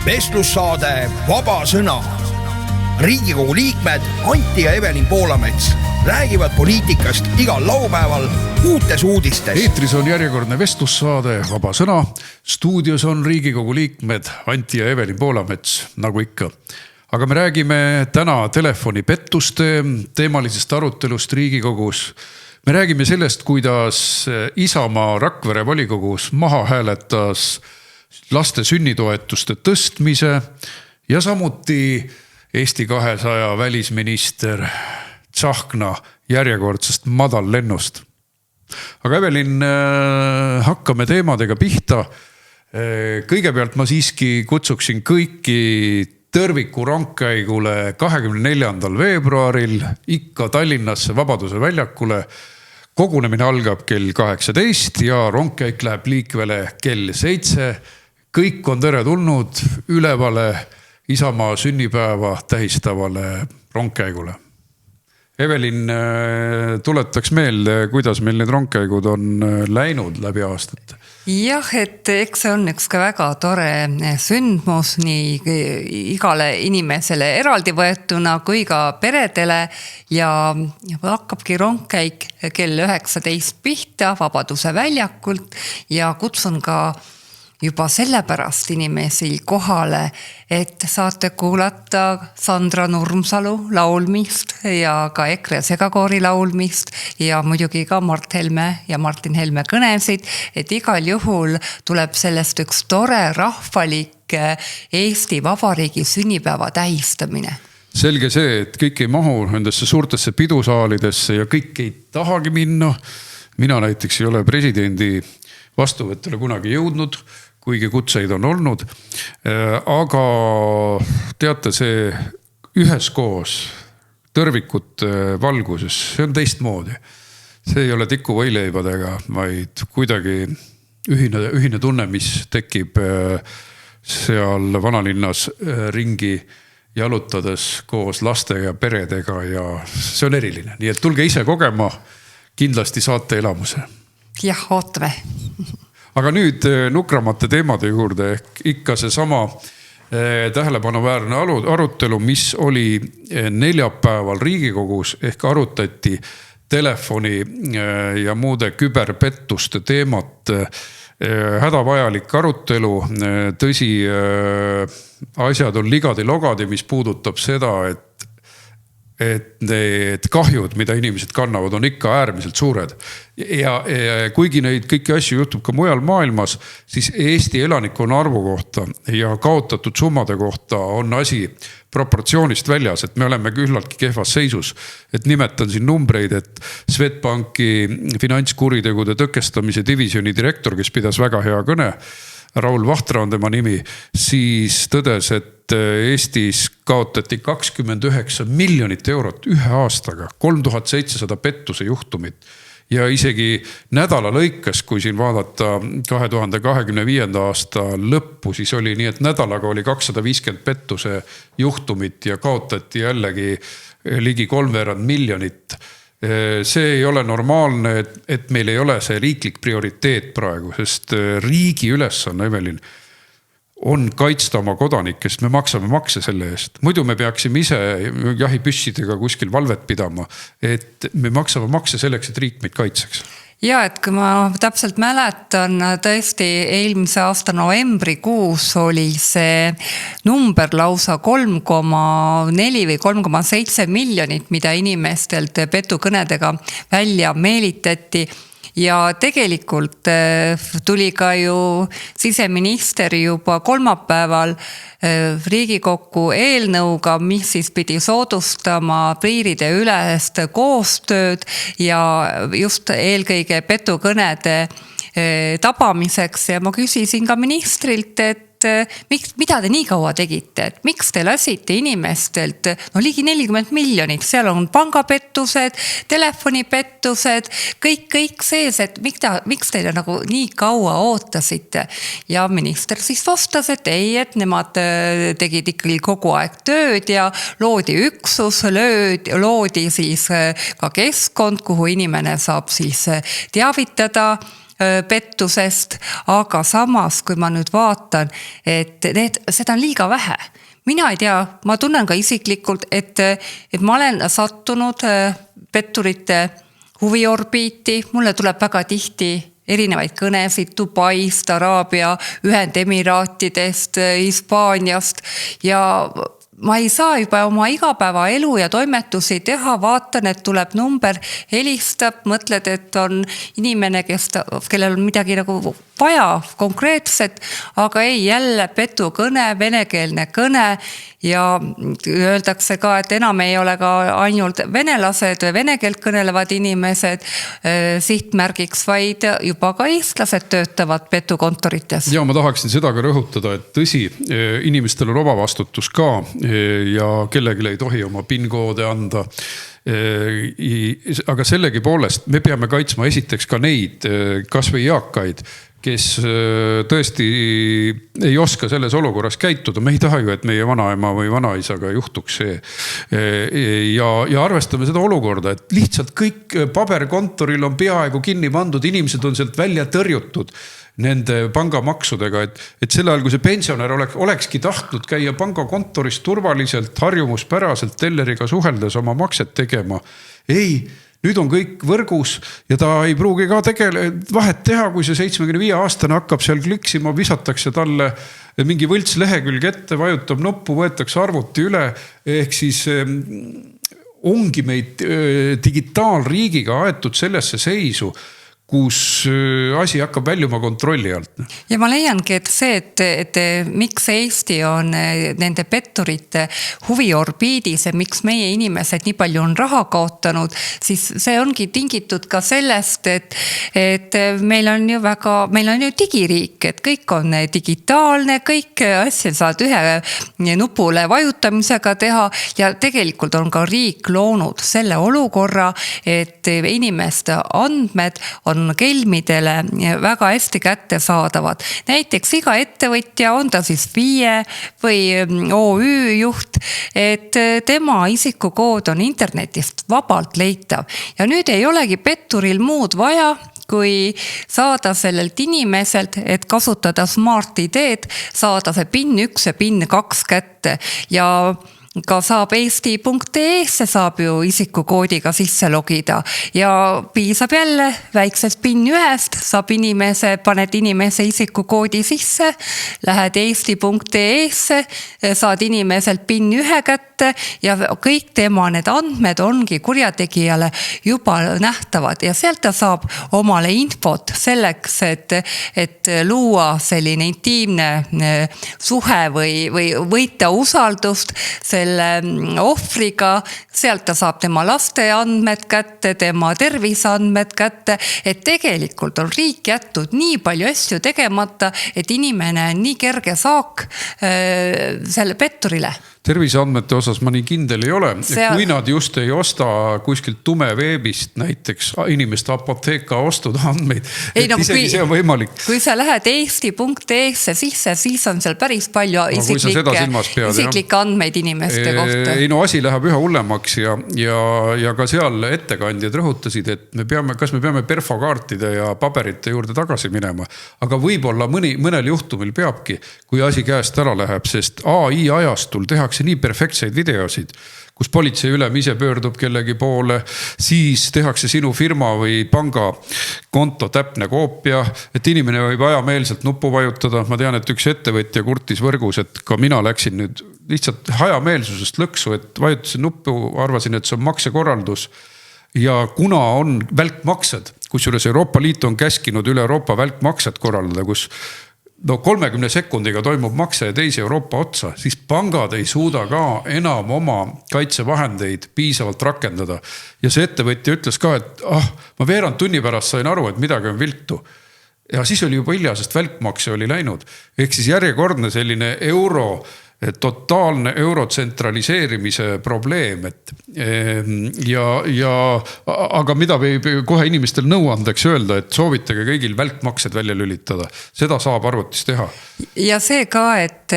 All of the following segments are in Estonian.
Vestlussaade Vaba sõna. Riigikogu liikmed Anti ja Evelin Poolamets räägivad poliitikast igal laupäeval uutes uudistes. Eetris on järjekordne vestlussaade Vaba sõna. Stuudios on Riigikogu liikmed Anti ja Evelin Poolamets, nagu ikka. Aga me räägime täna telefonipettuste teemalisest arutelust Riigikogus. Me räägime sellest, kuidas Isamaa Rakvere volikogus maha hääletas laste sünnitoetuste tõstmise ja samuti Eesti 200 välisminister Tsahkna järjekordsest madallennust. Aga Evelin, hakkame teemadega pihta. Kõigepealt ma siiski kutsuksin kõiki Tõrviku rongkäigule 24. veebruaril ikka Tallinnasse Vabaduse väljakule. Kogunemine algab kell 18 ja rongkäik läheb liikvele kell 7. Kõik on tere tulnud ülevale Isamaa sünnipäeva tähistavale rongkäigule. Evelin, tuletaks meelde, kuidas meil need rongkäigud on läinud läbi aastat. Jah, et eks see on üks ka väga tore sündmus nii igale inimesele eraldi võetuna kui ka peredele ja hakkabki rongkäik kell 19 pihta Vabaduse väljakult ja kutsun ka juba sellepärast inimesi kohale, et saate kuulata Sandra Nurmsalu laulmist ja ka EKRE segakoori laulmist ja muidugi ka Mart Helme ja Martin Helme kõnesid, et igal juhul tuleb sellest üks tore rahvalik Eesti Vabariigi sünnipäeva tähistamine. Selge see, et kõik ei mahu nendesse suurtesse pidusaalidesse ja kõik ei tahagi minna. Mina näiteks ei ole presidendi vastuvõttele kunagi jõudnud, kuigi kutseid on olnud. Aga teate, see üheskoos Tõrvikute valguses, see on teistmoodi. See ei ole tiku võileibadega, vaid kuidagi ühine tunne, mis tekib seal vanalinnas ringi jalutades koos laste ja peredega ja see on eriline. Nii et tulge ise kogema, kindlasti saate elamuse. Jah, ootame. Aga nüüd nukramate teemade juurde ehk ikka see sama tähelepanuväärne arutelu, mis oli neljapäeval Riigikogus ehk arutati telefoni ja muude küberpettuste teemat. Hädavajalik arutelu, tõsi, asjad on ligadi-logadi, mis puudutab seda, et need kahjud, mida inimesed kannavad, on ikka äärmiselt suured. Ja kuigi neid kõiki asju juhtub ka mujal maailmas, siis Eesti elanikkonna arvu kohta ja kaotatud summade kohta on asi proportsioonist väljas, et me oleme küllaltki kehvas seisus. Et nimetan siin numbreid, et Swedbanki finantskuritegude tõkestamise divisjoni direktor, kes pidas väga hea kõne, Raul Vahtra on tema nimi, siis tõdes, et Eestis kaotati 29 miljonit eurot ühe aastaga, 3700 pettuse juhtumit. Ja isegi nädala lõikes, kui siin vaadata 2025. aasta lõppu, siis oli nii, et nädalaga oli 250 pettuse juhtumit ja kaotati jällegi ligi 3 miljonit. See ei ole normaalne, et meil ei ole see riiklik prioriteet praegu, sest riigi ülesanne, Evelin, on kaitsta oma kodanikest, me maksame makse selle eest. Muidu me peaksime ise jahipüssidega kuskil valvet pidama, et me maksame makse selleks, et riik meid kaitseks. Ja, et kui ma täpselt mäletan, tõesti eelmise aasta novembrikuus oli see number lausa 3,4 või 3,7 miljonit, mida inimestelt petukõnedega välja meelitati. Ja tegelikult tuli ka ju siseminister juba kolmapäeval Riigikokku eelnõuga, mis siis pidi soodustama piiride ülest koostööd ja just eelkõige petukõnede tabamiseks ja ma küsisin ka ministrilt, et mida te nii kaua tegite, et miks te lasite inimestelt ligi 40 miljonit, seal on pangapettused, telefonipettused, kõik sees, et miks teile nagu nii kaua ootasite ja minister siis vastas, et ei, et nemad tegid ikkagi kogu aeg tööd ja loodi üksus, loodi siis ka keskkond, kuhu inimene saab siis teavitada pettusest, aga samas, kui ma nüüd vaatan, et seda on liiga vähe. Mina ei tea, ma tunnen ka isiklikult, et ma olen sattunud petturite huviorbiiti, mulle tuleb väga tihti erinevaid kõnesid Dubaist, Araabia, Ühendemiraatidest, Hispaaniast ja ma ei saa juba oma igapäeva elu ja toimetusi teha, vaatan, et tuleb number, helistab, mõtled, et on inimene, kellel on midagi nagu vaja konkreetset, aga ei, jälle petukõne, venekeelne kõne ja öeldakse ka, et enam ei ole ka ainult venelased või vene keelt kõnelevad inimesed sihtmärgiks, vaid juba ka eestlased töötavad petukontorites. Ja ma tahaksin seda ka rõhutada, et tõsi, inimestel on oma vastutus ka ja kellelegi ei tohi oma PIN-koode anda. Aga sellegi poolest me peame kaitsma esiteks ka neid, kas või eakaid, kes tõesti ei oska selles olukorras käituda. Me ei taha ju, et meie vanaema või vanaisaga juhtuks see. Ja arvestame seda olukorda, et lihtsalt kõik paberkontoril on peaaegu kinni pandud, inimesed on sealt välja tõrjutud nende pangamaksudega, et sel ajal, kui see pensionär olekski tahtnud käia pangakontoris turvaliselt, harjumuspäraselt telleriga suheldes oma makset tegema. Ei, nüüd on kõik võrgus ja ta ei pruugi ka vahet teha, kui see 75-aastane hakkab seal kliksima, visatakse talle mingi võlts lehekülg ette, vajutab nuppu, võetakse arvuti üle, ehk siis ongi meid digitaalriigiga aetud sellesse seisu, kus asi hakkab väljuma kontrolli alt. Ja ma leiangi, et see, et miks Eesti on nende petturite huviorbiidis ja miks meie inimesed nii palju on raha kaotanud, siis see ongi tingitud ka sellest, et meil on ju digiriik, et kõik on digitaalne, kõik asjad saad ühe nupule vajutamisega teha ja tegelikult on ka riik loonud selle olukorra, et inimeste andmed on kelmidele väga hästi kätte saadavad. Näiteks iga ettevõtja, on ta siis FIE või OÜ juht, et tema isikukood on internetist vabalt leitav. Ja nüüd ei olegi petturil muud vaja, kui saada sellelt inimeselt, et kasutada Smart ID-d, saada see PIN 1 ja PIN 2 kätte ja ka saab eesti.ee-sse saab ju isikukoodiga sisse logida ja piisab jälle väiksest PIN 1-st, paned inimese isikukoodi sisse, lähed eesti.ee-sse, saad inimeselt PIN 1 kätte ja kõik tema need andmed ongi kurjategijale juba nähtavad ja sealt ta saab omale infot selleks, et luua selline intiimne suhe või võita usaldust selle ohvriga, sealt ta saab tema laste andmed kätte, tema terviseandmed kätte, et tegelikult on riik jättud nii palju asju tegemata, et inimene on nii kerge saak selle petturile. Terviseandmete osas ma nii kindel ei ole. Kui nad just ei osta kuskilt tumeveebist näiteks inimeste apoteeka ostud andmeid, isegi see on võimalik. Kui sa lähed eesti.ee-sse sisse, siis on seal päris palju isiklikke andmeid inimeste kohta. Ei no asi läheb üha hullemaks ja ka seal ettekandjad rõhutasid, et kas me peame perfokaartide ja paberite juurde tagasi minema. Aga võib-olla mõnel juhtumil peabki, kui asi käest ära läheb, sest AI ajastul tehakse nii perfektseid videosid, kus politsei ülem ise pöördub kellegi poole, siis tehakse sinu firma või panga konto täpne koopia, et inimene võib ajameelselt nuppu vajutada. Ma tean, et üks ettevõtja kurtis võrgus, et ka mina läksin nüüd lihtsalt hajameelsusest lõksu, et vajutasin nuppu, arvasin, et see on maksekorraldus. Ja kuna on välkmaksed, kusjuures Euroopa Liit on käskinud üle Euroopa välkmaksed korraldada, kus 30 sekundiga toimub makse teise Euroopa otsa, siis pangad ei suuda ka enam oma kaitsevahendeid piisavalt rakendada. Ja see ettevõtja ütles ka, et ma veerand tunni pärast sain aru, et midagi on viltu. Ja siis oli juba hilja, sest välkmakse oli läinud. Ehk siis järjekordne selline totaalne eurotsentraliseerimise probleem. Aga mida võib kohe inimestel nõuandeks öelda, et soovitage kõigil välkmaksed välja lülitada. Seda saab arvutis teha. Ja see ka, et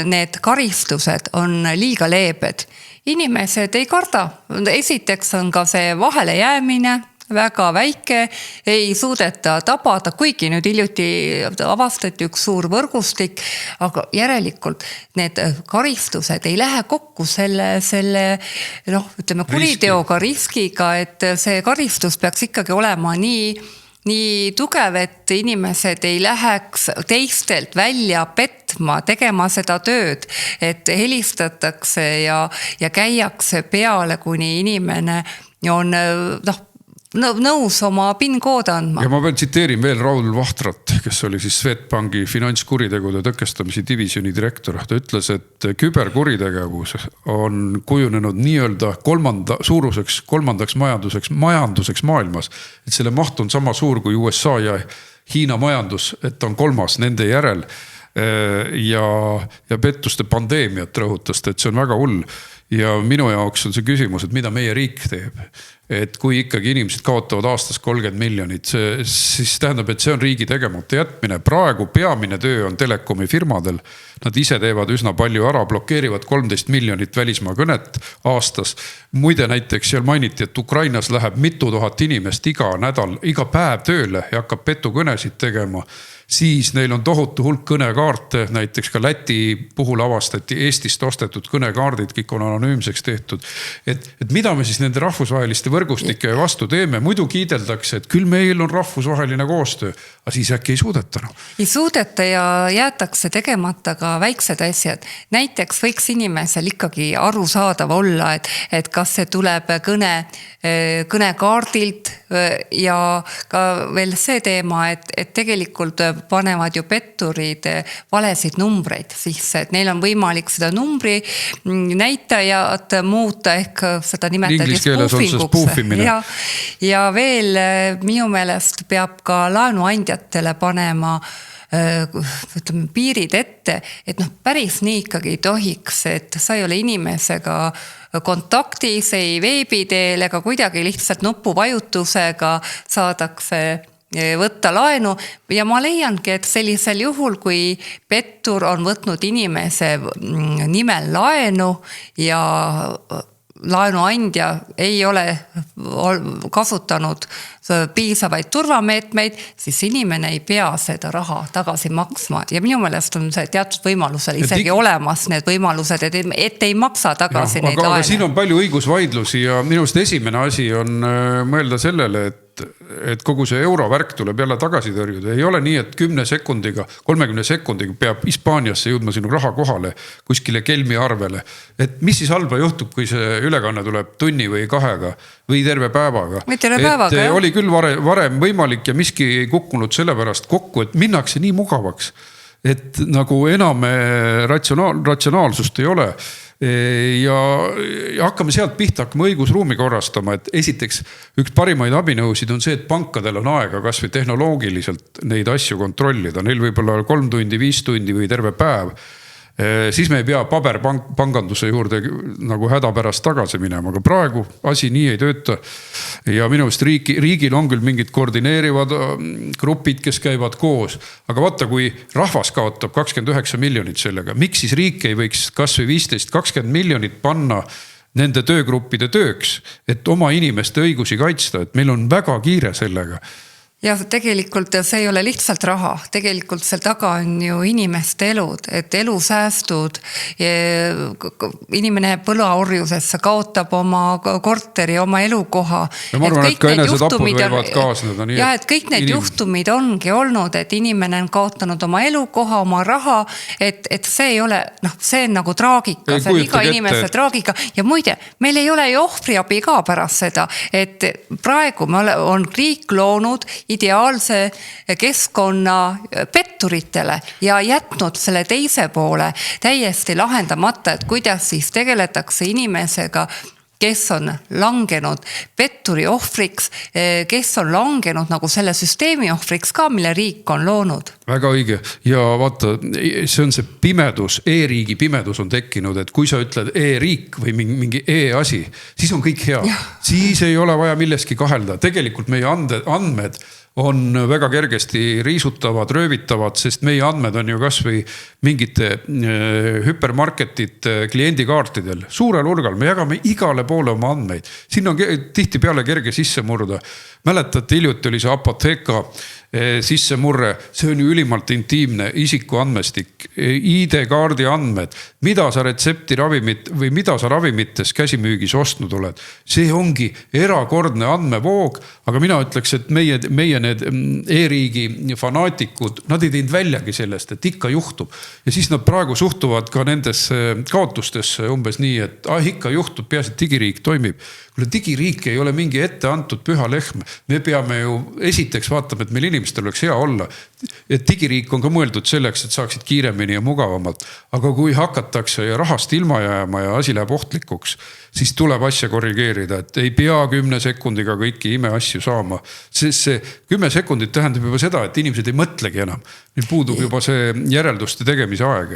need karistused on liiga leebed. Inimesed ei karda. Esiteks on ka see vahele jäämine, väga väike, ei suudeta tabada, kuigi nüüd hiljuti avastati üks suur võrgustik, aga järelikult need karistused ei lähe kokku selle ütleme kuriteoga, riskiga, et see karistus peaks ikkagi olema nii tugev, et inimesed ei läheks teistelt välja petma, tegema seda tööd, et helistatakse ja käiakse peale, kuni inimene on nõus oma PIN-kood andma. Ja ma veel tsiteerin veel Raul Vahtrat, kes oli siis Swedbanki finantskuritegude tõkestamise divisjoni direktor. Ta ütles, et küberkuritegevus on kujunenud nii-öelda suuruseks kolmandaks majanduseks maailmas. Et selle maht on sama suur kui USA ja Hiina majandus, et on kolmas nende järel. Ja pettuste pandeemiat rõhutas, et see on väga hull. Ja minu jaoks on see küsimus, et mida meie riik teeb. Et kui ikkagi inimesed kaotavad aastas 30 miljonit, siis tähendab, et see on riigi tegemata jätmine. Praegu peamine töö on telekomi firmadel. Nad ise teevad üsna palju ära, blokeerivad 13 miljonit välismaa kõnet aastas. Muide näiteks seal mainiti, et Ukrainas läheb mitu tuhat inimest iga päev tööle ja hakkab petukõnesid tegema. Siis neil on tohutu hulk kõnekaarte, näiteks ka Läti puhul avastati Eestist ostetud kõnekaardid, kõik on anonüümseks tehtud. Et mida me siis nende rahvusvaheliste võrgustike vastu teeme? Muidu kiideldakse, et küll meil on rahvusvaheline koostöö, aga siis äkki ei suudeta. Ei suudeta ja jäetakse tegemata ka väiksed asjad. Näiteks võiks inimesel ikkagi arusaadav olla, et kas see tuleb kõnekaardilt ja ka veel see teema, et tegelikult panevad ju petturid valesid numbreid sisse, et neil on võimalik seda numbri näitajat muuta ehk seda nimetati spoofiguks. Ja veel minu meelest peab ka laenuandjatele panema piirid ette, et päris nii ikkagi ei tohiks, et sa ei ole inimesega kontaktis, ei veebiteel ega kuidagi lihtsalt nupuvajutusega saadakse võtta laenu ja ma leiangi, et sellisel juhul, kui pettur on võtnud inimese nimel laenu ja laenuandja ei ole kasutanud piisavaid turvameetmeid, siis inimene ei pea seda raha tagasi maksma. Ja minu meelest on see teatud võimalusel isegi olemas need võimalused, et ei maksa tagasi neid laene. Aga siin on palju õigusvaidlusi ja minust esimene asi on mõelda sellele, et kogu see eurovärk tuleb jälle tagasi tõrjuda. Ei ole nii, et 10 sekundiga, 30 sekundiga peab Hispaaniasse jõudma sinu raha kohale kuskile kelmi arvele. Et mis siis halba juhtub, kui see ülekanne tuleb tunni või 2 või terve päevaga? Oli küll varem võimalik ja miski ei kukkunud sellepärast kokku, et minnakse nii mugavaks, et nagu enam ratsionaalsust ei ole. Ja hakkame sealt pihta, hakkame õigusruumi korrastama, et esiteks üks parimaid abinõusid on see, et pankadel on aega kas või tehnoloogiliselt neid asju kontrollida. Neil võib olla 3 tundi, 5 tundi või terve päev. Siis me ei pea paberpanganduse juurde nagu hädapärast tagasi minema, aga praegu asi nii ei tööta. Ja minu meelest riigil on küll mingid koordineerivad grupid, kes käivad koos, aga vaata, kui rahvas kaotab 29 miljonit sellega, miks siis riik ei võiks kas või 15-20 miljonit panna nende töögruppide tööks, et oma inimeste õigusi kaitsta, et meil on väga kiire sellega. Ja tegelikult see ei ole lihtsalt raha, tegelikult seal taga on ju inimeste elud, et elusäästud, inimene põlaorjusesse kaotab oma korteri, oma elukoha. Ja ma arvan, et ka enesetapud võivad kaasneda. Ja et kõik need juhtumid ongi olnud, et inimene on kaotanud oma elukoha, oma raha, et see ei ole, see on nagu traagika, see on iga inimese traagika. Ja muide, meil ei ole ju ohvriabi ka pärast seda, et praegu on riik loonud ideaalse keskkonna petturitele ja jätnud selle teise poole täiesti lahendamata, et kuidas siis tegeletakse inimesega, kes on langenud petturi ohvriks, kes on langenud nagu selle süsteemi ohvriks ka, mille riik on loonud. Väga õige. Ja vaata, see on see pimedus, e-riigi pimedus on tekkinud, et kui sa ütled e-riik või mingi e-asi, siis on kõik hea. Siis ei ole vaja milleski kahelda. Tegelikult meie andmed on väga kergesti riisutavad, röövitavad, sest meie andmed on ju kas või mingite hüpermarketite kliendikaartidel suurel hulgal, me jagame igale poole oma andmeid. Siin on tihtipeale kerge sisse murda. Mäletate, hiljuti oli see Apotheka sissemurre, see on ju ülimalt intiimne isiku andmestik, ID-kaardi andmed, mida sa retsepti ravimit või mida sa ravimites käsimüügis ostnud oled. See ongi erakordne andmevoog, aga mina ütleks, et meie need e-riigi fanaatikud, nad ei teinud väljagi sellest, et ikka juhtub. Ja siis nad praegu suhtuvad ka nendesse kaotustesse umbes nii, et ikka juhtub, peaasi, et digiriik toimib. Kuule, digiriik ei ole mingi ette antud püha lehm. Me peame ju esiteks vaatama, et meil inimestel oleks hea olla. Et digiriik on ka mõeldud selleks, et saaksid kiiremini ja mugavamalt. Aga kui hakatakse ja rahast ilma jääma ja asi läheb ohtlikuks, siis tuleb asja korrigeerida, et ei pea 10 sekundiga kõiki imeasju saama. Sest see 10 sekundit tähendab juba seda, et inimesed ei mõtlegi enam. Meil puudub juba see järelduste tegemise aeg.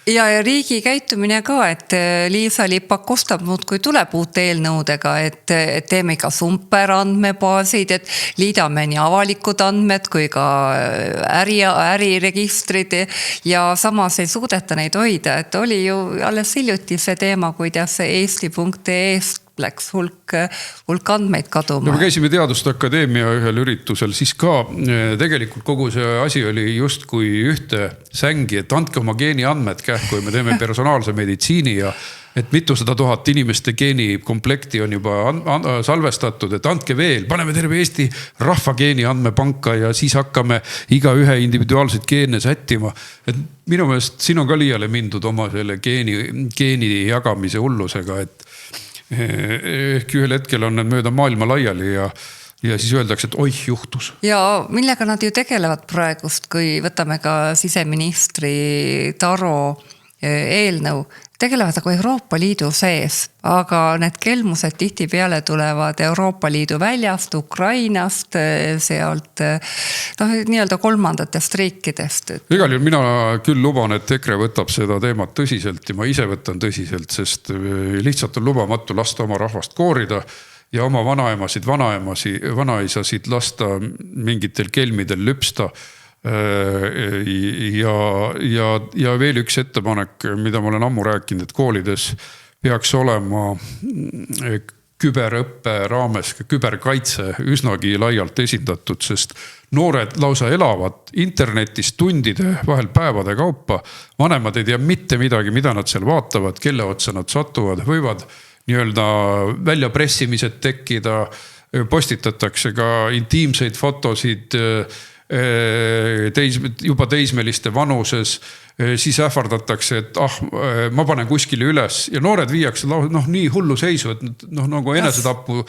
Ja riigi käitumine ka, et Liisa-Ly Pakosta muudkui tuleb uute eelnõudega, et teeme ka sumperandmebaasid, et liidame nii avalikud andmed kui ka äriregistrid ja samas ei suudeta neid hoida, et oli ju alles hiljuti see teema, kuidas eesti.ee-st läks hulk andmeid kaduma. Me käisime Teaduste Akadeemia ühel üritusel, siis ka tegelikult kogu see asi oli just kui ühte sängi, et andke oma geeni andmed kähku ja me teeme personaalse meditsiini ja et mitusada tuhat inimeste geenikomplekti on juba salvestatud, et andke veel, paneme terve Eesti rahva geeni andmepanka ja siis hakkame iga ühe individuaalseid geene sättima. Et minu meelest siin on ka liiale mindud oma selle geeni jagamise hullusega, et ehk ühel hetkel on need mööda maailma laiali ja siis öeldakse, et oih, juhtus. Ja millega nad ju tegelevad praegust, kui võtame ka siseministri Taro eelnõu, tegelevad aga Euroopa Liidu sees, aga need kelmused tihti peale tulevad Euroopa Liidu väljast, Ukrainast, sealt nii-öelda kolmandatest riikidest. Igal juhul mina küll luban, et EKRE võtab seda teemat tõsiselt ja ma ise võtan tõsiselt, sest lihtsalt on lubamatu lasta oma rahvast koorida ja oma vanaisasid lasta mingitel kelmidel lüpsta. Ja veel üks ettepanek, mida ma olen ammu rääkinud, et koolides peaks olema küberõppe raames, küberkaitse üsnagi laialt esindatud, sest noored lausa elavad internetis tundide vahel päevade kaupa. Vanemad ei tea mitte midagi, mida nad seal vaatavad, kelle otsa nad satuvad, võivad nii-öelda väljapressimised tekkida, postitatakse ka intiimseid fotosid juba teismeliste vanuses, siis ähvardatakse, et ma panen kuskile üles ja noored viiakse nii hullu seisu, et nagu enesetapu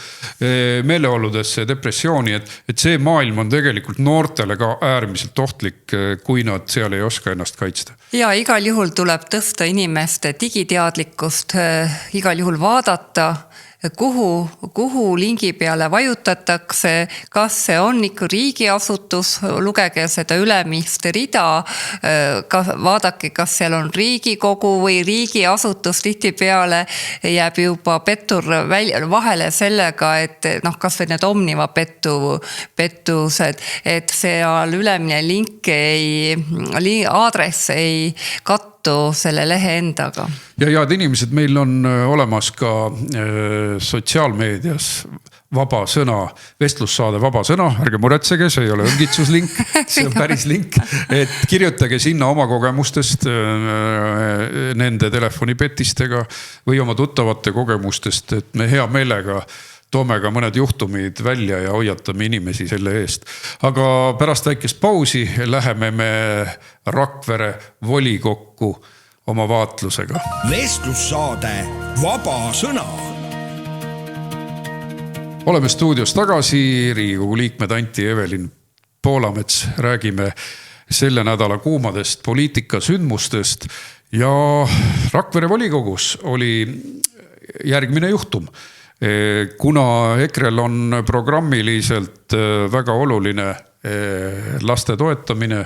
meeleoludesse depressiooni, et see maailm on tegelikult noortele ka äärmiselt ohtlik, kui nad seal ei oska ennast kaitsta. Ja igal juhul tuleb tõsta inimeste digiteadlikkust, igal juhul vaadata, kuhu lingi peale vajutatakse, kas see on ikka riigiasutus, lugege seda ülemist rida, vaadake, kas seal on Riigikogu või riigiasutus, tihti peale jääb juba pettur vahele sellega, et kas või need Omniva pettused, et seal ülemine link aadress ei kattu selle lehe endaga. Ja head inimesed, meil on olemas ka sotsiaalmeedias vaba sõna, vestlussaade Vaba sõna, ärge muretsege, see ei ole õngitsuslink, see on päris link, et kirjutage sinna oma kogemustest nende telefonipetistega või oma tuttavate kogemustest, et me hea meelega toome ka mõned juhtumid välja ja hoiatame inimesi selle eest. Aga pärast väikest pausi läheme me Rakvere volikokku oma vaatlusega. Vestlussaade Vaba sõna. Oleme stuudios tagasi, Riigikogu liikmed Anti ja Evelin Poolamets, räägime selle nädala kuumadest poliitikasündmustest ja Rakvere volikogus oli järgmine juhtum. Kuna EKREL on programmiliselt väga oluline laste toetamine,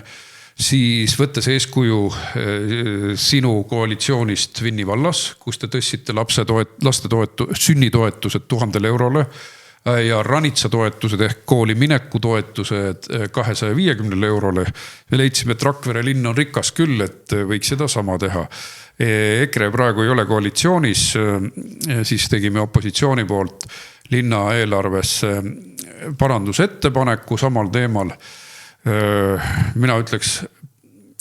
siis võttes eeskuju sinu koalitsioonist Vinni vallas, kus te tõstsite sünnitoetused 1000 eurole, ja ranitsatoetused ehk kooli minekutoetused 250 eurole. Me leidsime, et Rakvere linn on rikas küll, et võiks seda sama teha. EKRE praegu ei ole koalitsioonis, siis tegime opositsiooni poolt linna eelarvesse parandusettepaneku samal teemal. Mina ütleks,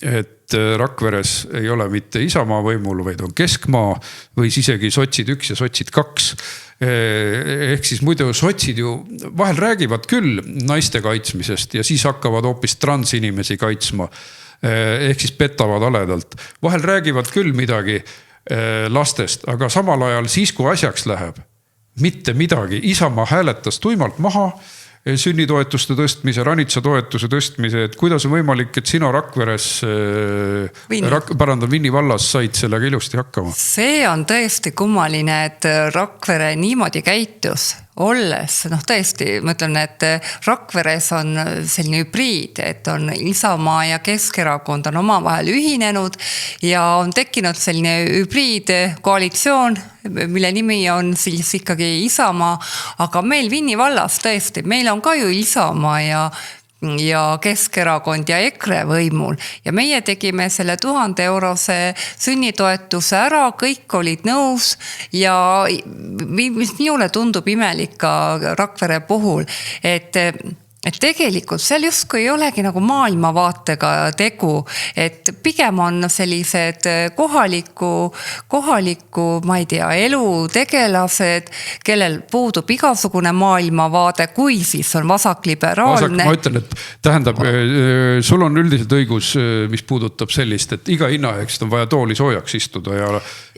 et Rakveres ei ole mitte Isamaa võimul, vaid on keskmaa või isegi sotsid 1 ja sotsid 2. Ehk siis muidu sotsid ju vahel räägivad küll naiste kaitsmisest ja siis hakkavad hoopis transinimesi kaitsma. Ehk siis petavad aledalt. Vahel räägivad küll midagi lastest, aga samal ajal siis, kui asjaks läheb, mitte midagi. Isamaa hääletas tuimalt maha sünnitoetuste tõstmise, ranitsatoetuse tõstmise, et kuidas on võimalik, et sina Rakveres, Vinni vallas said sellega ilusti hakkama? See on tõesti kummaline, et Rakvere niimoodi käitus. Olles, tõesti, ma ütlen, et Rakveres on selline hübriid, et on Isamaa ja Keskerakond on omavahel ühinenud ja on tekkinud selline hübriid koalitsioon, mille nimi on siis ikkagi Isamaa, aga meil Vinni vallas tõesti, meil on ka ju Isamaa ja Keskerakond ja EKRE võimul ja meie tegime selle 1000 eurose sünnitoetuse ära, kõik olid nõus ja mis minule tundub imelik ka Rakvere puhul, et tegelikult seal justkui ei olegi nagu maailmavaatega tegu, et pigem on sellised kohaliku, ma ei tea, elutegelased, kellel puudub igasugune maailmavaade, kui siis on vasakliberaalne. Ma ütlen, et tähendab, sul on üldiselt õigus, mis puudutab sellist, et iga hinna eest on vaja tooli soojaks istuda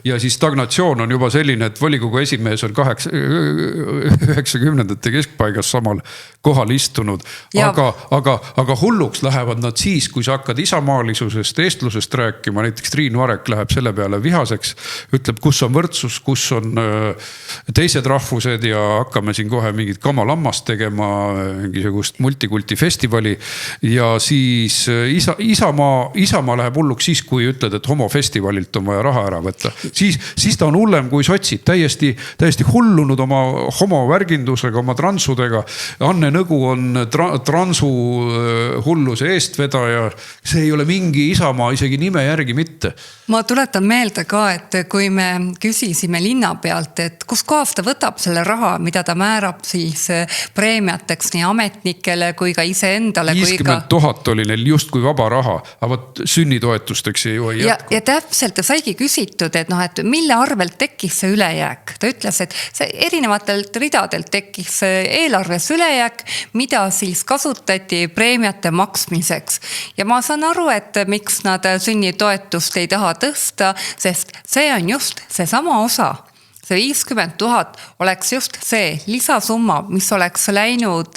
ja siis stagnatsioon on juba selline, et volikogu esimees on 90ndate keskpaigas samal kohal istunud. Aga hulluks lähevad nad siis, kui sa hakkad isamaalisusest, eestlusest rääkima, näiteks Triin Varek läheb selle peale vihaseks, ütleb, kus on võrdsus, kus on teised rahvused ja hakkame siin kohe mingit kamalammast tegema, mingisugust multikulti festivali ja siis Isamaa läheb hulluks siis, kui ütled, et homofestivalilt on vaja raha ära võtta. Siis ta on hullem kui sotsid, täiesti hullunud oma homovärgindusega, oma transudega. Anne Nõgu on transu hulluse eestvedaja. See ei ole mingi Isamaa isegi nime järgi mitte. Ma tuletan meelde ka, et kui me küsisime linna pealt, et kus kohast ta võtab selle raha, mida ta määrab siis preemiateks nii ametnikele kui ka iseendale. 50 000 oli neil justkui vaba raha, aga sünnitoetusteks ju ei jätku. Ja täpselt saigi küsitud, et mille arvelt tekkis see ülejääk. Ta ütles, et see erinevatelt ridadelt tekkis eelarves ülejääk, mida siis kasutati preemiate maksmiseks. Ja ma saan aru, et miks nad sünnitoetust ei taha tõsta, sest see on just see sama osa. See 50 000 oleks just see lisasumma, mis oleks läinud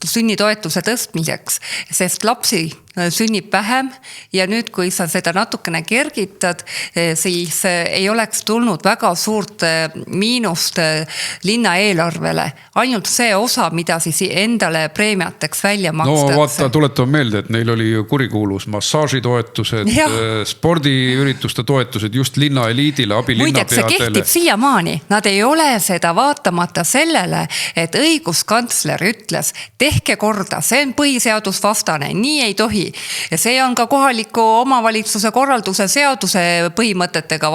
sünnitoetuse tõstmiseks, sest lapsi sünnib vähem ja nüüd, kui sa seda natukene kergitad, siis ei oleks tulnud väga suurt miinust linna eelarvele. Ainult see osa, mida siis endale preemiateks välja makstakse. No vaata, tuletame meelde, et neil oli kuulus massaažitoetused, spordiürituste toetused just linna eliidile, abilinnapeadele. See kehtib siiamaani. Nad ei ole seda vaatamata sellele, et õiguskantsler ütles, tehke korda, see on põhiseadusvastane, nii ei tohi. Ja see on ka kohaliku omavalitsuse korralduse seaduse põhimõtetega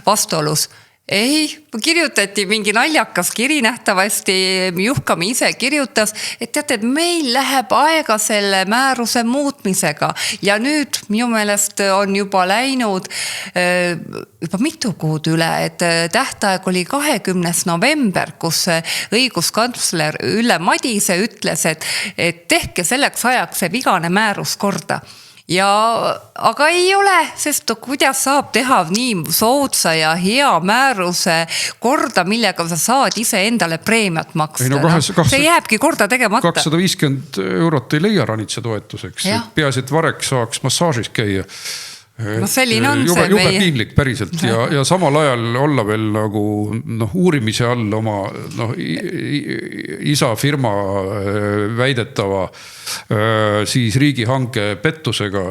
vastuolus. Ei, kirjutati mingi naljakas kiri nähtavasti, Juhkami ise kirjutas, et teate, et meil läheb aega selle määruse muutmisega ja nüüd minu meelest on juba läinud juba mitu kuud üle, et tähtaeg oli 20. november, kus õiguskantsler Ülle Madise ütles, et tehke selleks ajaks see vigane määrus korda. Aga ei ole, sest kuidas saab teha nii soodsa ja hea määruse korda, millega sa saad ise endale preemiat maksta. See jääbki korda tegemata. 250 eurot ei leia ranitsa toetuseks. Peaasi, et Varek saaks massaažis käia. selline on jube, see jube piinlik päriselt ja samal ajal olla veel nagu uurimise all oma isa firma väidetava siis riigihanke pettusega,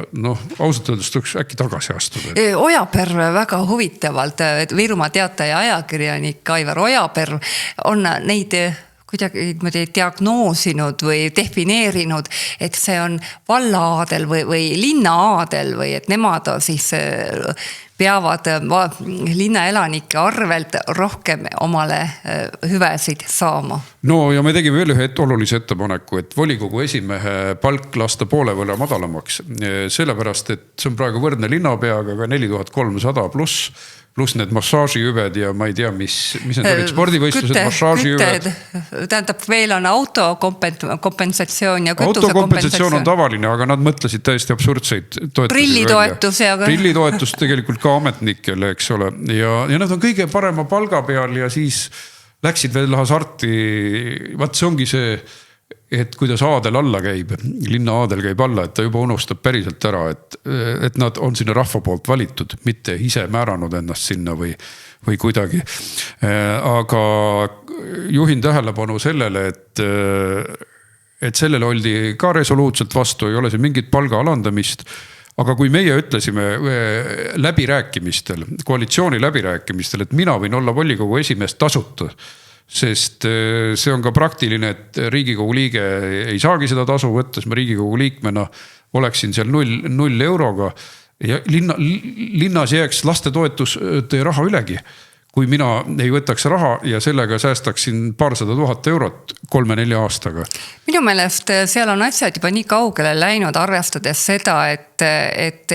ausalt öeldes tuleks äkki tagasi astuda. Ojaperv väga huvitavalt, Virumaa Teataja ajakirjanik Aivar Ojaperv on neid kuidagi diagnoosinud või defineerinud, et see on vallaaadel või linnaaadel või et nemad siis peavad linnaelanike arvelt rohkem omale hüvesid saama. No ja me tegime veel ühe olulise ettepaneku, et volikogu esimehe palk lasta poole võrra madalamaks. Sellepärast, et see on praegu võrdne linnapeaga, aga 4300 pluss need massaažihüved ja ma ei tea, mis need olid, spordivõistlused, massaažihüved. Tähendab, veel on autokompensatsioon ja kütuse autokompensatsioon on tavaline, aga nad mõtlesid täiesti absurdseid toetusi. Prillitoetus tegelikult ka ametnikele, eks ole. Ja nad on kõige parema palga peal ja siis läksid veel hasarti. Vaat see ongi see, et kuidas aadel alla käib, linna aadel käib alla, et ta juba unustab päriselt ära, et nad on sinna rahva poolt valitud, mitte ise määranud ennast sinna või kuidagi. Aga juhin tähelepanu sellele, et sellele oldi ka resoluutselt vastu, ei ole see mingit palga alandamist. Aga kui meie ütlesime läbirääkimistel, koalitsiooni läbirääkimistel, et mina võin olla volikogu esimees tasuta, sest see on ka praktiline, et Riigikogu liige ei saagi seda tasu võttes, ma Riigikogu liikmena oleksin seal 0 euroga ja linnas jääks lastetoetus raha ülegi, kui mina ei võtaks raha ja sellega säästaksin paarsada 000 eurot 3-4 aastaga. Minu meelest seal on asjad juba nii kaugele läinud, arvestades seda, et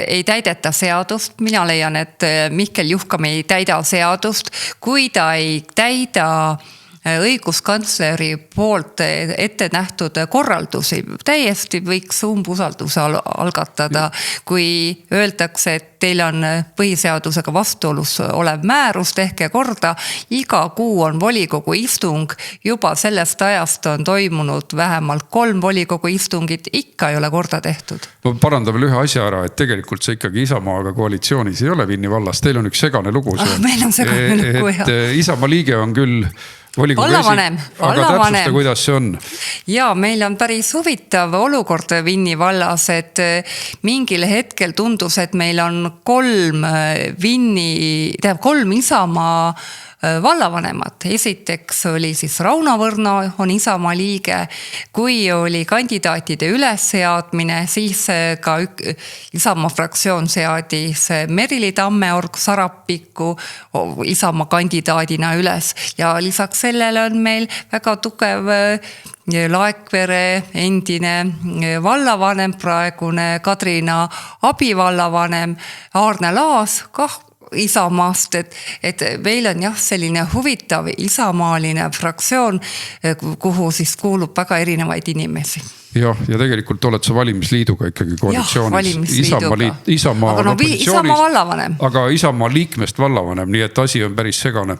ei täideta seadust. Mina leian, et Mihkel Juhkam ei täida seadust, kui ta ei täida õiguskantsleri poolt ette nähtud korraldusi. Täiesti võiks umbusalduse algatada, kui öeldakse, et teil on põhiseadusega vastuolus olev määrus, tehke korda. Iga kuu on volikogu istung, juba sellest ajast on toimunud vähemalt 3 volikogu istungit, ikka ei ole korda tehtud. Ma parandan veel ühe asja ära, et tegelikult see ikkagi Isamaaga koalitsioonis ei ole Vinni vallas, teil on üks segane lugu. Meil on segane lugu, jah. Isamaa liige on küll vallavanem. Aga täpsusta, kuidas see on? Ja meil on päris huvitav olukord Vinni vallas, et mingil hetkel tundus, et meil on 3 Isamaa vallavanemat. Esiteks oli siis Rauno Võrno on Isamaa liige, kui oli kandidaatide ülesseadmine, siis ka Isamaa fraktsioon seadis Merili Tammeorg Sarapiku Isamaa kandidaadina üles ja lisaks sellele on meil väga tugev Laekvere endine vallavanem, praegune Kadrina abivallavanem Aarne Laas kah Isamaast, et meil on jah selline huvitav isamaaline fraktsioon, kuhu siis kuulub väga erinevaid inimesi. Ja tegelikult oled sa valimisliiduga ikkagi koalitsioonis. Isamaa vallavanem. Aga Isamaa liikmest vallavanem, nii et asi on päris segane.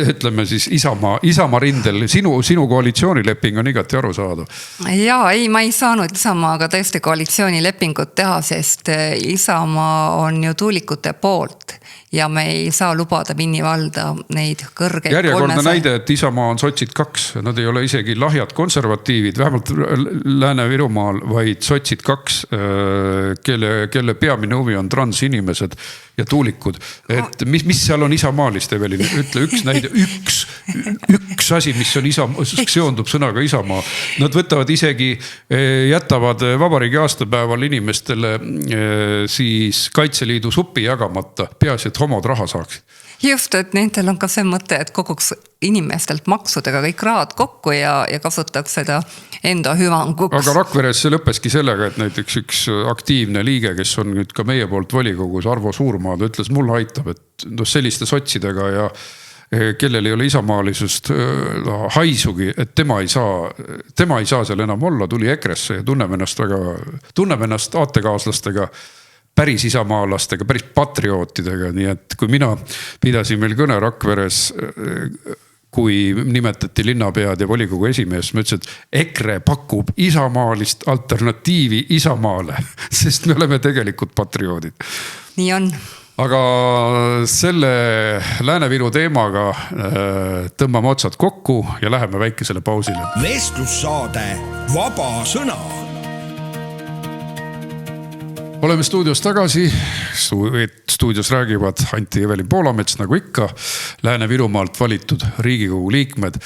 Ütleme siis Isamaa rindel, sinu koalitsioonileping on igati aru saada. Jaa, ei, ma ei saanud Isamaaga tõesti koalitsioonilepingut teha, sest Isamaa on ju tuulikute poolt ja me ei saa lubada Vinni valda neid kõrgeid. Järjekordne näide, et Isamaa on sotsid 2, nad ei ole isegi lahjad konservatiivid, vähemalt Lääne-Virumaal, vaid sotsid 2, kelle peamine huvi on transinimesed ja tuulikud. Et mis seal on isamaalist, Evelin? Ütle üks näide, üks asi, mis on seondub sõnaga Isamaa. Nad võtavad isegi, jätavad vabariigi aastapäeval inimestele siis Kaitseliidu suppi jagamata, peaasi, et homod raha saaksid. Just, et nendel on ka see mõte, et koguks inimestelt maksudega kõik rahad kokku ja kasutaks seda enda hüvanguks. Aga Rakveres see lõppeski sellega, et näiteks üks aktiivne liige, kes on nüüd ka meie poolt volikogus, Arvo Suurmaad, ütles, mul aitab, et selliste sotsidega ja kellel ei ole isamaalisust haisugi, et tema ei saa seal enam olla, tuli EKRE-sse ja tunneb ennast aatekaaslastega, päris isamaalastega, päris patriootidega, nii et kui mina pidasin meil kõne Rakveres, kui nimetati linnapead ja volikogu esimees, ma ütlesin, et EKRE pakub isamaalist alternatiivi Isamaale, sest me oleme tegelikult patrioodid. nii on. Aga selle Lääne-Viru teemaga tõmbame otsad kokku ja läheme väikesele pausile. Vestlussaade Vaba Sõna. Oleme stuudios tagasi. Stuudios räägivad Anti ja Evelin Poolamets, nagu ikka, Lääne-Virumaalt valitud Riigikogu liikmed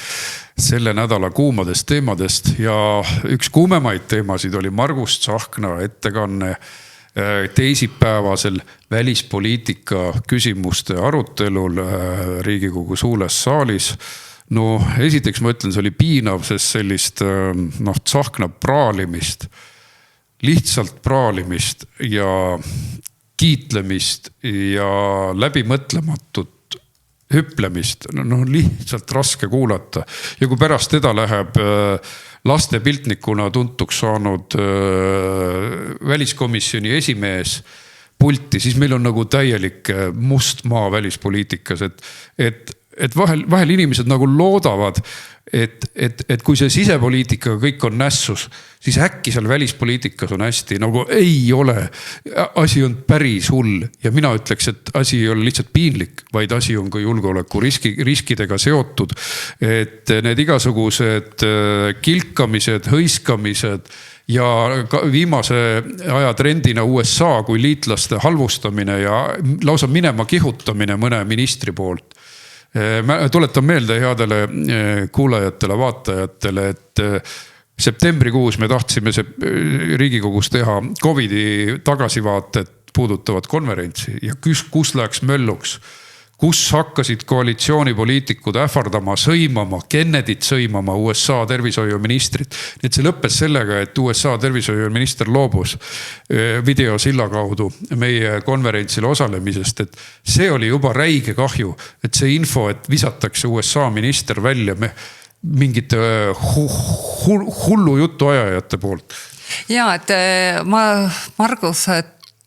selle nädala kuumadest teemadest. Ja üks kuumemaid teemasid oli Margus Tsahkna ettekanne teisipäevasel välispoliitika küsimuste arutelul Riigikogu suules saalis. No esiteks ma ütlen, see oli piinav, sest sellist Tsahkna praalimist, lihtsalt praalimist ja kiitlemist ja läbimõtlematut hüplemist, lihtsalt raske kuulata. Ja kui pärast teda läheb lastepiltnikuna tuntuks saanud väliskomisjoni esimees pulti, siis meil on nagu täielik must maa välispoliitikas, et vahel inimesed nagu loodavad, et kui see sisepoliitikaga kõik on nässus, siis äkki seal välispoliitikas on hästi, nagu ei ole. Asi on päris hull ja mina ütleks, et asi ei ole lihtsalt piinlik, vaid asi on ka julgeoleku riskidega seotud. Et need igasugused kilkamised, hõiskamised ja viimase aja trendina USA kui liitlaste halvustamine ja lausa minema kihutamine mõne ministri poolt. Tuletan meelde headele kuulajatele, vaatajatele, et septembrikuus me tahtsime Riigikogus teha COVID-i tagasivaated puudutavat konverentsi ja kus läks mölluks, kus hakkasid koalitsioonipoliitikud ähvardama, sõimama, Kennedyt sõimama USA tervishoiuministrit. Nii et see lõppes sellega, et USA tervishoiuminister loobus videosilla kaudu meie konverentsile osalemisest, et see oli juba räige kahju, et see info, et visatakse USA minister välja mingite hullu jutu ajajate poolt. Ja, et Margus,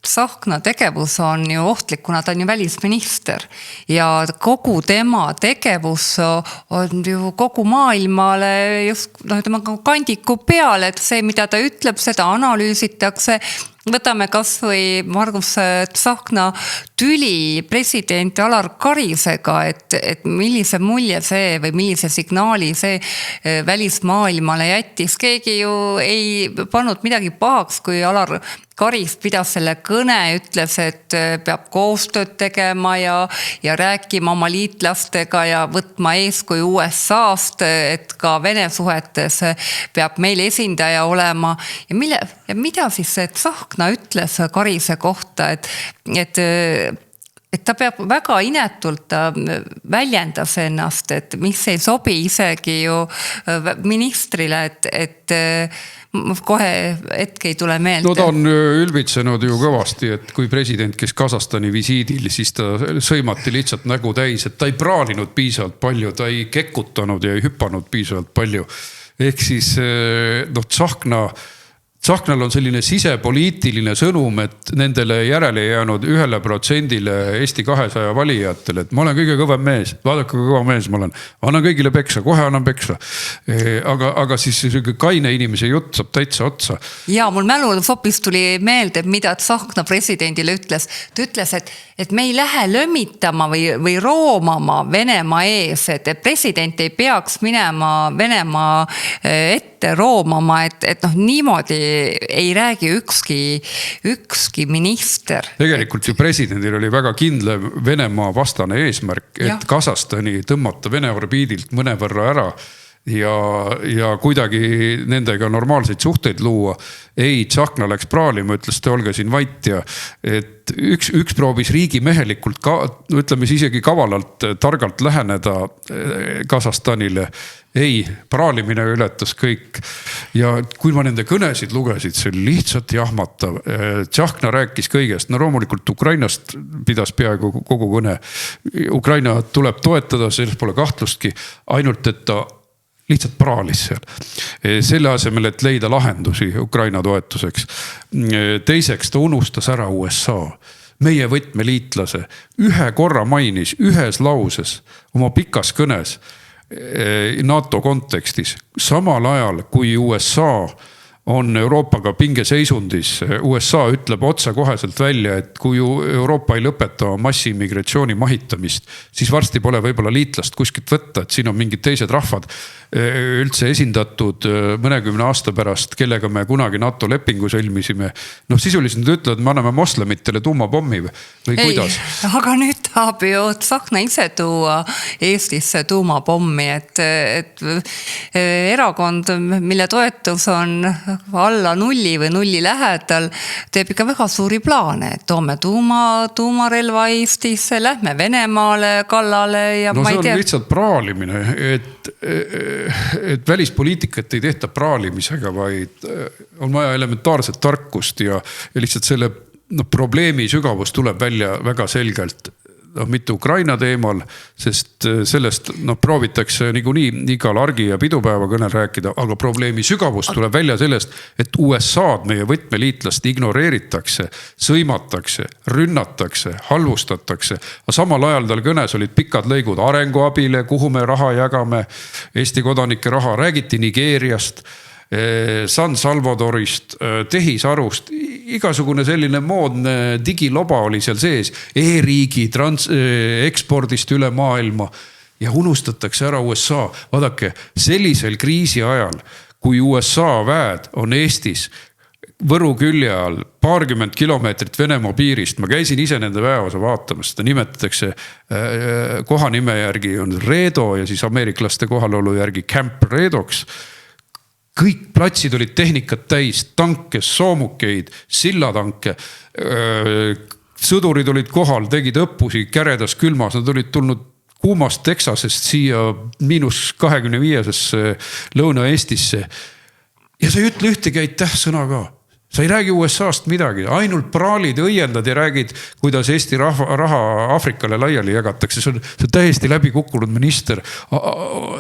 Tsahkna tegevus on ju ohtlik, kuna ta on ju välisminister ja kogu tema tegevus on ju kogu maailmale just tema kandiku peal, et see, mida ta ütleb, seda analüüsitakse. Võtame kas või Margus Tsahkna tüli president Alar Karisega, et millise mulje see või millise signaali see välismaailmale jättis. Keegi ju ei pannud midagi pahaks, kui Alar Karis pidas selle kõne, ütles, et peab koostööd tegema ja rääkima oma liitlastega ja võtma eeskuju USA-st, et ka Vene suhetes peab meil esindaja olema. Ja mida siis see Tsahkna ütles Karise kohta, et ta peab väga inetult, ta väljendas ennast, et mis ei sobi isegi ju ministrile, et kohe hetk ei tule meelde. No ta on ülbitsenud ju kõvasti, et kui president, kes Kasahstani visiidil, siis ta sõimati lihtsalt nägu täis, et ta ei praalinud piisavalt palju, ta ei kekutanud ja ei hüpanud piisavalt palju. Ehk siis Tsahknal on selline sisepoliitiline sõnum, et nendele järele jäänud 1%-le Eesti 200 valijatele, et ma olen kõige kõvem mees, vaadake kui kõva mees ma olen, annan kõigile peksa, kohe annan peksa. Aga siis kaine inimese jutt saab täitsa otsa. Ja mul mälul hoopis tuli meelde, mida Tsahkna presidendile ütles. Ta ütles, et me ei lähe lömitama või roomama Venemaa ees, et president ei peaks minema Venemaa ette roomama, et niimoodi ei räägi ükski minister. Tegelikult ju presidendil oli väga kindla Venemaa vastane eesmärk, et Kasahstani tõmmata Vene orbiidilt mõnevõrra ära ja kuidagi nendega normaalseid suhteid luua. Ei, Tsahkna läks praalima, ütles, te olge siin vait ja et üks proovis riigimehelikult, ütleme siis isegi kavalalt, targalt läheneda Kasahstanile. Ei, praalimine ületas kõik. Ja kui ma nende kõnesid lugesid, see oli lihtsalt jahmatav. Tsahkna rääkis kõigest, no loomulikult Ukrainast pidas peaaegu kogu kõne. Ukraina tuleb toetada, selles pole kahtlustki, ainult et ta lihtsalt praalis seal. Selle asemel, et leida lahendusi Ukraina toetuseks. Teiseks ta unustas ära USA. Meie võtmeliitlase ühe korra mainis, ühes lauses, oma pikas kõnes NATO kontekstis. Samal ajal, kui USA on Euroopaga pingeseisundis. USA ütleb otsekoheselt välja, et kui Euroopa ei lõpeta massiimmigratsiooni mahitamist, siis varsti pole võib-olla liitlast kuskilt võtta, et siin on mingid teised rahvad üldse esindatud mõnekümne aasta pärast, kellega me kunagi NATO lepingu sõlmisime. Noh, sisuliselt nad ütlevad, me anname moslemitele tuumapommi või kuidas? Aga nüüd tahab ju Tsahkna ise tuua Eestisse tuumapommi, et erakond, mille toetus on alla nulli või nulli lähedal, teeb ikka väga suuri plaane, et toome tuumarelva Eestisse, lähme Venemaale kallale ja no ma ei tea. See on lihtsalt praalimine, et välispoliitikat ei tehta praalimisega, vaid on vaja elementaarset tarkust ja lihtsalt selle probleemi sügavus tuleb välja väga selgelt. Mitte Ukraina teemal, sest sellest proovitakse niikuinii igal argi- ja pidupäeva kõnel rääkida, aga probleemi sügavus tuleb välja sellest, et USA-d, meie võtmeliitlast, ignoreeritakse, sõimatakse, rünnatakse, halvustatakse. Aga samal ajal tal kõnes olid pikad lõigud arenguabile, kuhu me raha jagame, Eesti kodanike raha, räägiti Nigeeriast, San Salvadorist, tehisarust, igasugune selline moodne digiloba oli seal sees, e-riigi ekspordist üle maailma ja unustatakse ära USA. Vaadake, sellisel kriisi ajal, kui USA väed on Eestis Võru külje all, paarkümmend kilomeetrit Venemaa piirist, ma käisin ise nende väeosa vaatamas, seda nimetatakse kohanime järgi on Redo ja siis ameeriklaste kohalolu järgi Camp Redoks. Kõik platsid olid tehnikat täis, tanke, soomukeid, sillatanke, sõdurid olid kohal, tegid õppusi käredas külmas, nad olid tulnud kuumast Texasest siia -25-sesse Lõuna-Eestisse. Ja sa ei ütle ühtegi aitäh sõna ka. Sa ei räägi USA-st midagi, ainult praalid, õiendad ja räägid, kuidas Eesti raha Afrikale laiali jagatakse. See on täiesti läbi kukkunud minister.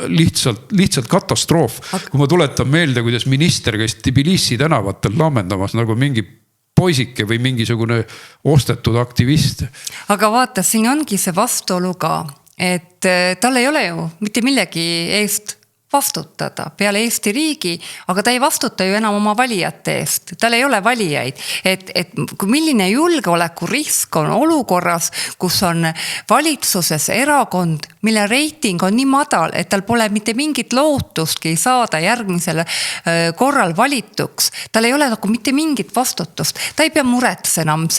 Lihtsalt katastroof. Kui ma tuletan meelde, kuidas minister käis Tbilisi tänavatel laamendamas nagu mingi poisike või mingisugune ostetud aktivist. Aga vaata, siin ongi see vastuolu ka, et tal ei ole ju mitte millegi eest vastutada peale Eesti riigi, aga ta ei vastuta ju enam oma valijate eest. Tal ei ole valijaid. Et milline julgeolekurisk on olukorras, kus on valitsuses erakond, mille reiting on nii madal, et tal pole mitte mingit lootustki saada järgmisel korral valituks. Tal ei ole nagu mitte mingit vastutust. Ta ei pea murets enam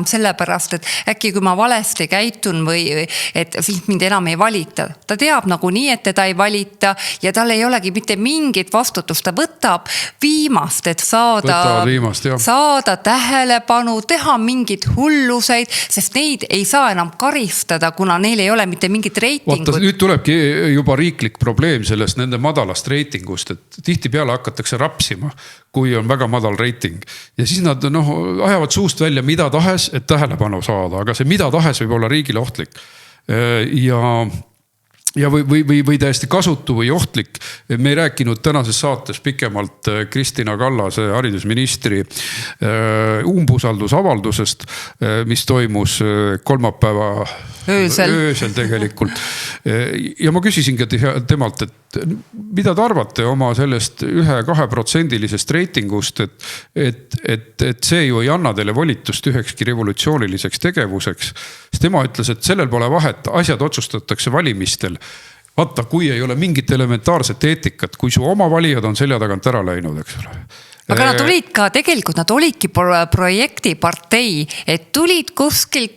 selle pärast, et äkki kui ma valesti käitun või et siis mind enam ei valita. Ta teab nagu nii, et teda ei valita ja tal ei olegi mitte mingit vastutust. Ta võtab viimast, et saada tähelepanu, teha mingid hulluseid, sest neid ei saa enam karistada, kuna neil ei ole mitte mingit reitingut. Nüüd tulebki juba riiklik probleem sellest nende madalast reitingust, et tihtipeale hakatakse rapsima, kui on väga madal reiting. Ja siis nad ajavad suust välja mida tahes, et tähelepanu saada, aga see mida tahes võib olla riigile ohtlik. Ja või täiesti kasutu või ohtlik. Me ei rääkinud tänases saates pikemalt Kristina Kallase haridusministri umbusaldusavaldusest, mis toimus kolmapäeva öösel tegelikult. Ja ma küsisingi temalt, et mida te arvate oma sellest 1-2% reitingust, et see ju ei anna teile volitust ühekski revolutsiooniliseks tegevuseks. Siis tema ütles, et sellel pole vahet, asjad otsustatakse valimistel. Vaata, kui ei ole mingit elementaarset eetikat, kui su oma valijad on selja tagant ära läinud, eks ole. Aga nad olid ka, tegelikult nad olidki projektipartei, et tulid kuskilt,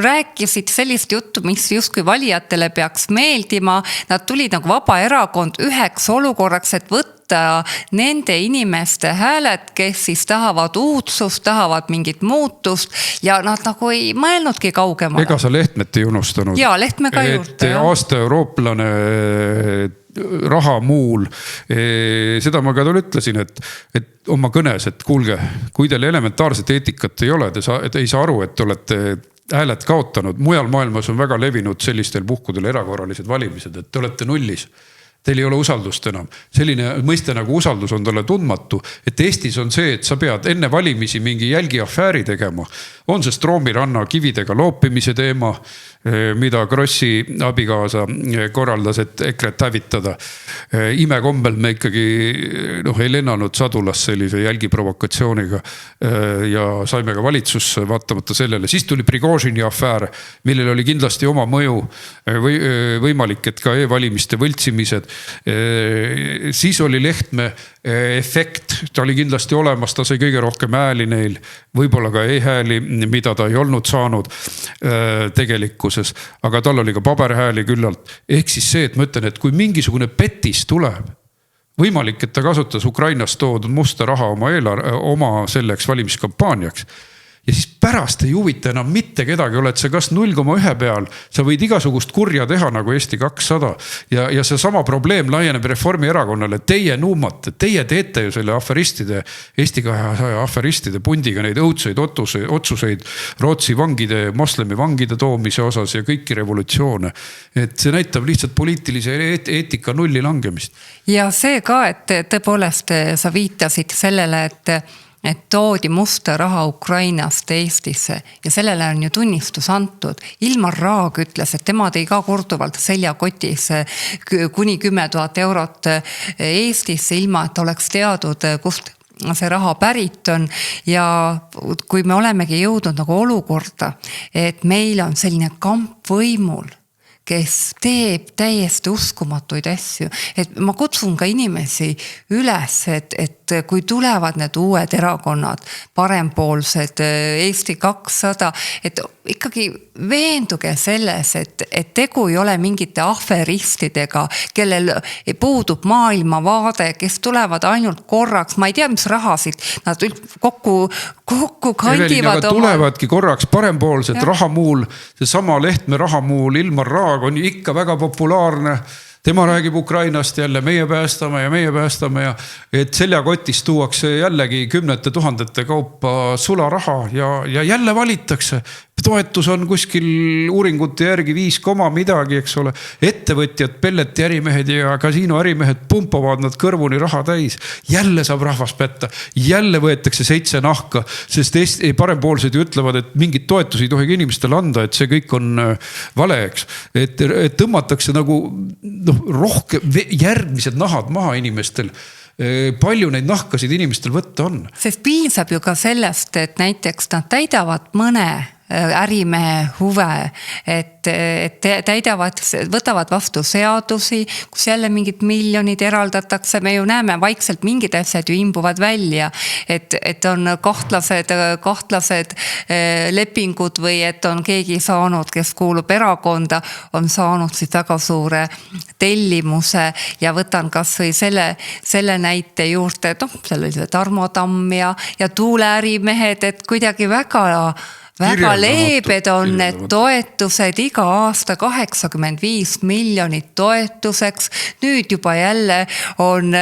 rääkisid sellist juttu, mis justkui valijatele peaks meeldima. Nad tulid nagu vaba erakond üheks olukorraks, et võtta nende inimeste hääled, kes siis tahavad uudsust, tahavad mingit muutust ja nad nagu ei mõelnudki kaugemale. Ega sa Lehtmet ei unustanud? Jaa, Lehtme ka juurde. Et aasta eurooplane raha muul. Seda ma ka tal ütlesin, et oma kõnes, et kuulge, kui teil elementaarset eetikat ei ole, te ei saa aru, et te olete hääled kaotanud. Mujal maailmas on väga levinud sellistel puhkudel erakorralised valimised, et te olete nullis. Teil ei ole usaldust enam. Selline mõiste nagu usaldus on talle tundmatu, et Eestis on see, et sa pead enne valimisi mingi jälgiafääri tegema. on see Stroomi ranna kividega loopimise teema, mida Krossi abikaasa korraldas, et EKRE-t hävitada. Imekombel me ikkagi ei lennanud sadulas sellise jälgiprovokatsiooniga ja saime ka valitsusse vaatamata sellele. Siis tuli Prigožini afäär, millel oli kindlasti oma mõju, võimalik, et ka e-valimiste võltsimised. Siis oli Lehtme efekt, ta oli kindlasti olemas, ta sai kõige rohkem hääli neil, võib-olla ka e-hääli, mida ta ei olnud saanud tegelikkuses, aga tal oli ka paberhääli küllalt. Ehk siis see, et ma ütlen, et kui mingisugune petis tuleb, võimalik, et ta kasutas Ukrainast toodud musta raha oma selleks valimiskampaaniaks. Ja siis pärast ei huvita enam mitte kedagi, oled sa kas 0,1 peal, sa võid igasugust kurja teha nagu Eesti 200 ja see sama probleem laieneb Reformierakonnale. Teie nuumate, teie teete ju selle aferistide, Eesti 200 aferistide pundiga neid õudseid otsuseid Rootsi vangide, moslemi vangide toomise osas ja kõiki revolutsioone. Et see näitab lihtsalt poliitilise eetika nulli langemist. Ja see ka, et tõepoolest sa viitasid sellele, et toodi musta raha Ukrainast Eestisse ja sellele on ju tunnistus antud. Ilmar Raag ütles, et tema tõi ka korduvalt seljakotis kuni 10 000 eurot Eestisse, ilma et oleks teadnud, kust see raha pärit on. Ja kui me olemegi jõudnud nagu olukorda, et meil on selline kamp võimul, kes teeb täiesti uskumatuid asju. Et ma kutsun ka inimesi üles, et kui tulevad need uued erakonnad, parempoolsed, Eesti 200, et ikkagi veenduge selles, et tegu ei ole mingite aferistidega, kellel puudub maailmavaade, kes tulevad ainult korraks, ma ei tea, mis rahasid nad kokku kandivad. Tulevadki korraks parempoolsed rahamuul, see sama Lehtme rahamuul Ilmar Raag on ikka väga populaarne. Tema räägib Ukrainast jälle, meie päästame ja et seljakotis tuuakse jällegi 10 000 kaupa sularaha ja jälle valitakse. Toetus on kuskil uuringute järgi 5, midagi, eks ole. Ettevõtjad, pelleti ärimehed ja kasiino ärimehed pumpavad nad kõrvuni raha täis. Jälle saab rahvas petta. Jälle võetakse 7 nahka, sest parempoolsed ju ütlevad, et mingid toetusi ei tohigi inimestele anda, et see kõik on vale, eks. Et tõmmatakse nagu rohkem järgmised nahad maha inimestel. Palju neid nahkasid inimestel võtta on. Sest piisab ju ka sellest, et näiteks nad täidavad mõne ärimehe huve, et võtavad vastu seadusi, kus jälle mingid miljonid eraldatakse. Me ju näeme vaikselt mingid asjad ju imbuvad välja, et on kahtlased lepingud või et on keegi saanud, kes kuulub erakonda, on saanud siis väga suure tellimuse ja võtan kas või selle näite juurde, et seal oli Tarmo Tamm ja tuuleärimehed, et kuidagi väga leebed on need toetused iga aasta 85 miljonit toetuseks. Nüüd juba jälle on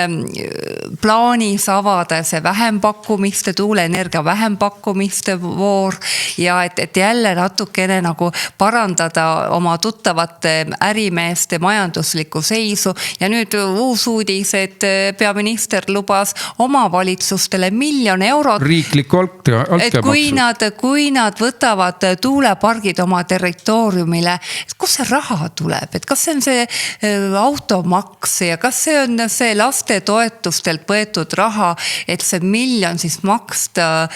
plaanis avada see vähempakkumiste, tuuleenergia vähempakkumiste voor ja et jälle natukene nagu parandada oma tuttavate ärimeeste majanduslikku seisu. Ja nüüd uus uudis, et peaminister lubas omavalitsustele 1 000 000 eurot. Riiklikku altkäemaksu. Kui nad võtavad tuulepargid oma territooriumile, et kus see raha tuleb, et kas see on see automaks ja kas see on see laste toetustelt võetud raha, et see 1 000 000 siis maksta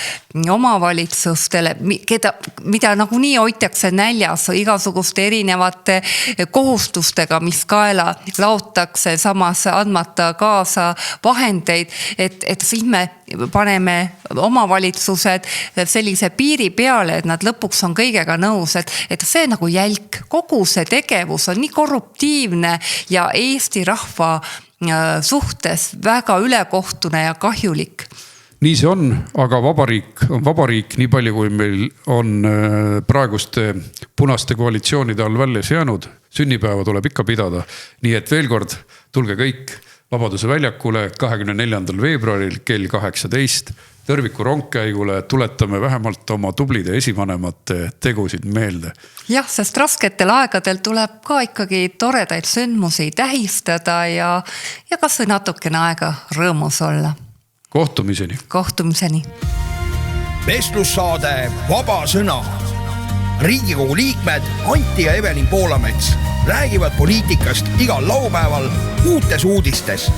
omavalitsustele, mida nagunii hoitakse näljas igasuguste erinevate kohustustega, mis kaela laotakse, samas andmata kaasa vahendeid, et siis me paneme omavalitsused sellise piiri peale, et nad lõpuks on kõigega nõus, et see nagu jälk, kogu see tegevus on nii korruptiivne ja Eesti rahva suhtes väga ülekohtune ja kahjulik. Nii see on, aga vabariik on vabariik nii palju, kui meil on praeguste punaste koalitsioonide all väljas jäänud. Sünnipäeva tuleb ikka pidada. Nii et veel kord, tulge kõik Vabaduse väljakule 24. veebruaril kell 18. Tõrviku rongkäigule tuletame vähemalt oma tublide esivanemate tegusid meelde. Jah, sest rasketel aegadel tuleb ka ikkagi toredaid sündmusi tähistada ja kas või natukene aega rõõmus olla. Kohtumiseni. Kohtumiseni. vestlussaade Vaba Sõna. Riigikogu liikmed Anti ja Evelin Poolamets räägivad poliitikast igal laupäeval Uutes uudistes